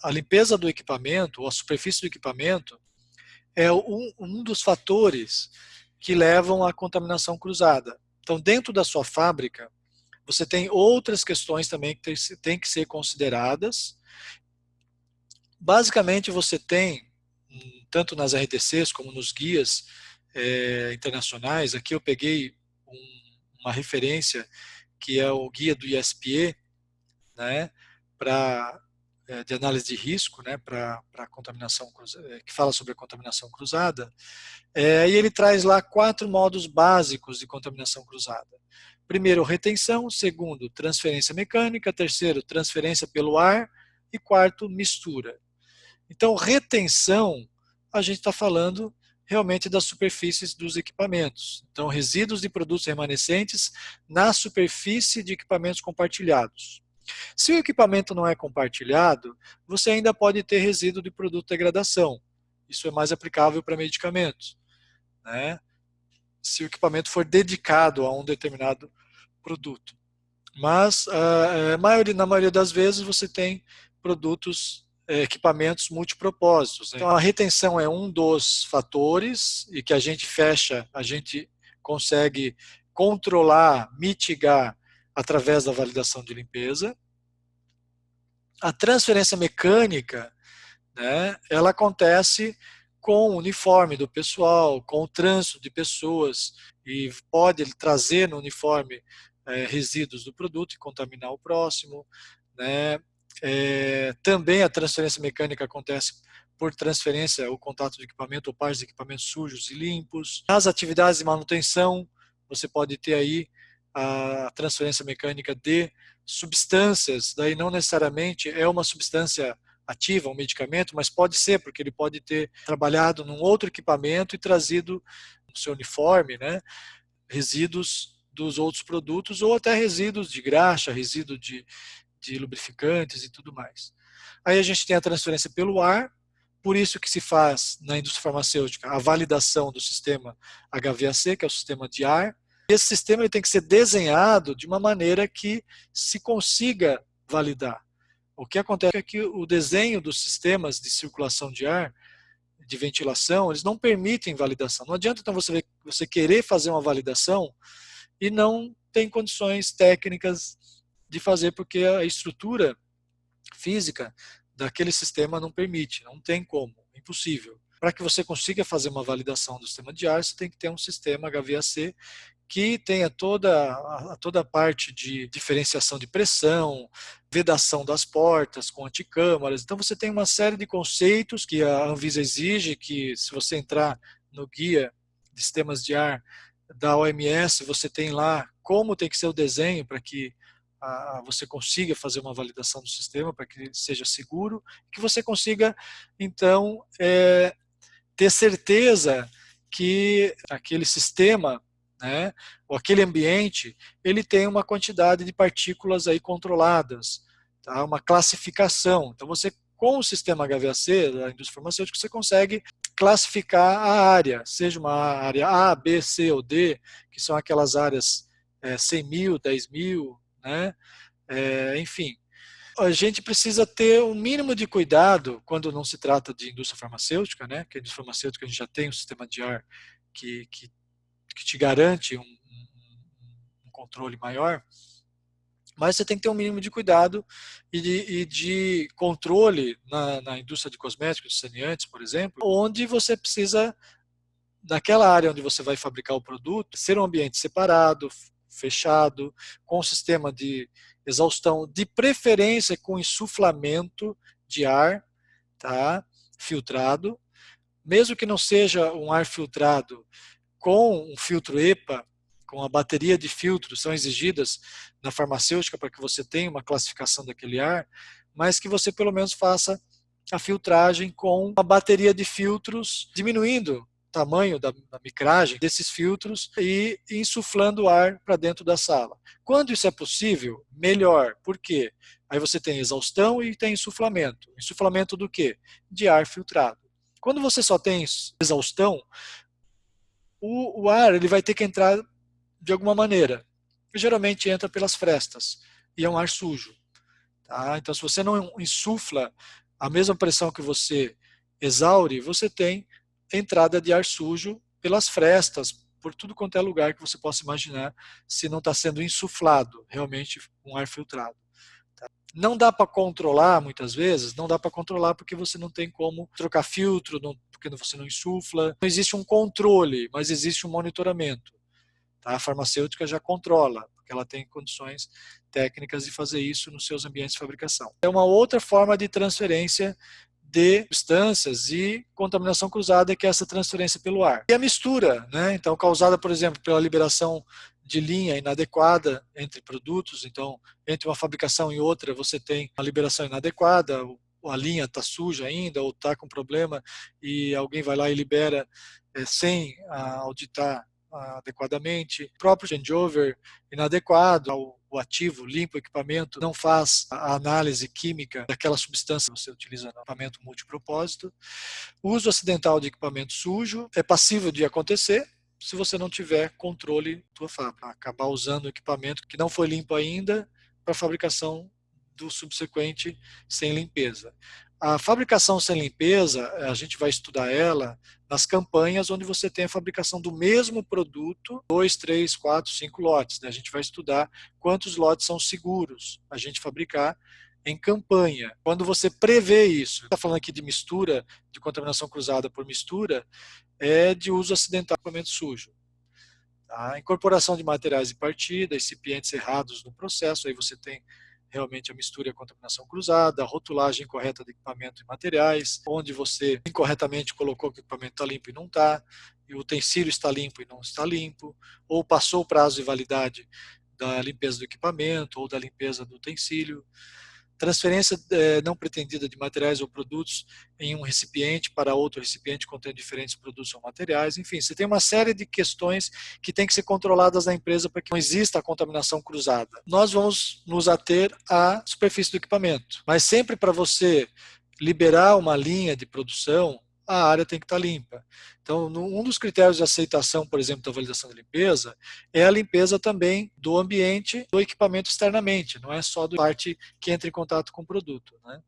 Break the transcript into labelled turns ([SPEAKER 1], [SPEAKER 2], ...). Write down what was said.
[SPEAKER 1] a limpeza do equipamento, ou a superfície do equipamento, é um dos fatores que levam à contaminação cruzada. Então, dentro da sua fábrica, você tem outras questões também que têm que ser consideradas. Basicamente, você tem, tanto nas RDCs como nos guias internacionais, aqui eu peguei uma referência que é o guia do ISPE, né, de análise de risco, né, para contaminação que fala sobre a contaminação cruzada, e ele traz lá 4 modos básicos de contaminação cruzada. Primeiro, retenção; segundo, transferência mecânica; terceiro, transferência pelo ar; e quarto, mistura. Então, retenção, a gente está falando realmente das superfícies dos equipamentos. Então, resíduos de produtos remanescentes na superfície de equipamentos compartilhados. Se o equipamento não é compartilhado, você ainda pode ter resíduo de produto de degradação. Isso é mais aplicável para medicamentos, né? Se o equipamento for dedicado a um determinado produto. Mas, na maioria das vezes, você tem equipamentos multipropósitos, né? Então, a retenção é um dos fatores e que a gente consegue controlar, mitigar através da validação de limpeza. A transferência mecânica, né, ela acontece com o uniforme do pessoal, com o trânsito de pessoas, e pode trazer no uniforme resíduos do produto e contaminar o próximo, né? Também a transferência mecânica acontece por transferência ou contato de equipamento ou partes de equipamentos sujos e limpos. Nas atividades de manutenção, você pode ter aí a transferência mecânica de substâncias, daí não necessariamente é uma substância ativa, um medicamento, mas pode ser, porque ele pode ter trabalhado num outro equipamento e trazido no seu uniforme, né, resíduos dos outros produtos, ou até resíduos de graxa, resíduo de lubrificantes e tudo mais. Aí a gente tem a transferência pelo ar, por isso que se faz na indústria farmacêutica a validação do sistema HVAC, que é o sistema de ar. Esse sistema ele tem que ser desenhado de uma maneira que se consiga validar. O que acontece é que o desenho dos sistemas de circulação de ar, de ventilação, eles não permitem validação. Não adianta então você querer fazer uma validação e não tem condições técnicas de fazer, porque a estrutura física daquele sistema não permite, não tem como, impossível. Para que você consiga fazer uma validação do sistema de ar, você tem que ter um sistema HVAC que tenha toda a parte de diferenciação de pressão, vedação das portas com anticâmaras. Então você tem uma série de conceitos que a Anvisa exige, que se você entrar no guia de sistemas de ar da OMS, você tem lá como tem que ser o desenho para que você consiga fazer uma validação do sistema, para que ele seja seguro, que você consiga, então, ter certeza que aquele sistema, né, ou aquele ambiente, ele tem uma quantidade de partículas aí controladas, tá? Uma classificação. Então você, com o sistema HVAC da indústria farmacêutica, você consegue classificar a área, seja uma área A, B, C ou D, que são aquelas áreas 100 mil, 10 mil, né? Enfim. A gente precisa ter um mínimo de cuidado quando não se trata de indústria farmacêutica, né? Que a indústria farmacêutica a gente já tem um sistema de ar que te garante um controle maior, mas você tem que ter um mínimo de cuidado e de controle na indústria de cosméticos, de saneantes, por exemplo, onde você precisa, naquela área onde você vai fabricar o produto, ser um ambiente separado, fechado, com um sistema de exaustão, de preferência com insuflamento de ar, tá? Filtrado, mesmo que não seja um ar filtrado com um filtro EPA, com a bateria de filtros, são exigidas na farmacêutica para que você tenha uma classificação daquele ar, mas que você pelo menos faça a filtragem com uma bateria de filtros, diminuindo o tamanho da micragem desses filtros e insuflando ar para dentro da sala. Quando isso é possível, melhor. Por quê? Aí você tem exaustão e tem insuflamento. Insuflamento do quê? De ar filtrado. Quando você só tem exaustão, o ar ele vai ter que entrar de alguma maneira. Geralmente entra pelas frestas e é um ar sujo. Tá? Então, se você não insufla a mesma pressão que você exaure, você tem entrada de ar sujo pelas frestas, por tudo quanto é lugar que você possa imaginar, se não está sendo insuflado realmente um ar filtrado. Não dá para controlar, muitas vezes, não dá para controlar porque você não tem como trocar filtro, porque você não insufla. Não existe um controle, mas existe um monitoramento. Tá? A farmacêutica já controla, porque ela tem condições técnicas de fazer isso nos seus ambientes de fabricação. É uma outra forma de transferência de substâncias e contaminação cruzada, que é essa transferência pelo ar. E a mistura, né? Então, causada, por exemplo, pela liberação de linha inadequada entre produtos. Então, entre uma fabricação e outra, você tem uma liberação inadequada, a linha está suja ainda, ou está com problema, e alguém vai lá e libera sem auditar adequadamente. O próprio changeover inadequado, o ativo limpa o equipamento, não faz a análise química daquela substância que você utiliza no equipamento multipropósito. O uso acidental de equipamento sujo é passível de acontecer se você não tiver controle da sua fábrica. Acabar usando equipamento que não foi limpo ainda para a fabricação do subsequente sem limpeza. A fabricação sem limpeza, a gente vai estudar ela nas campanhas onde você tem a fabricação do mesmo produto, 2, 3, 4, 5 lotes. Né? A gente vai estudar quantos lotes são seguros a gente fabricar em campanha. Quando você prevê isso, está falando aqui de mistura, de contaminação cruzada por mistura, é de uso acidental de equipamento sujo. A incorporação de materiais de partida, recipientes errados no processo, aí você tem realmente a mistura e a contaminação cruzada, a rotulagem incorreta de equipamento e materiais, onde você incorretamente colocou que o equipamento está limpo e não está, e o utensílio está limpo e não está limpo, ou passou o prazo de validade da limpeza do equipamento ou da limpeza do utensílio. Transferência não pretendida de materiais ou produtos em um recipiente para outro recipiente contendo diferentes produtos ou materiais. Enfim, você tem uma série de questões que tem que ser controladas na empresa para que não exista a contaminação cruzada. Nós vamos nos ater à superfície do equipamento, mas sempre para você liberar uma linha de produção, a área tem que estar limpa. Então, um dos critérios de aceitação, por exemplo, da validação de limpeza, é a limpeza também do ambiente, do equipamento externamente, não é só da parte que entra em contato com o produto. Né?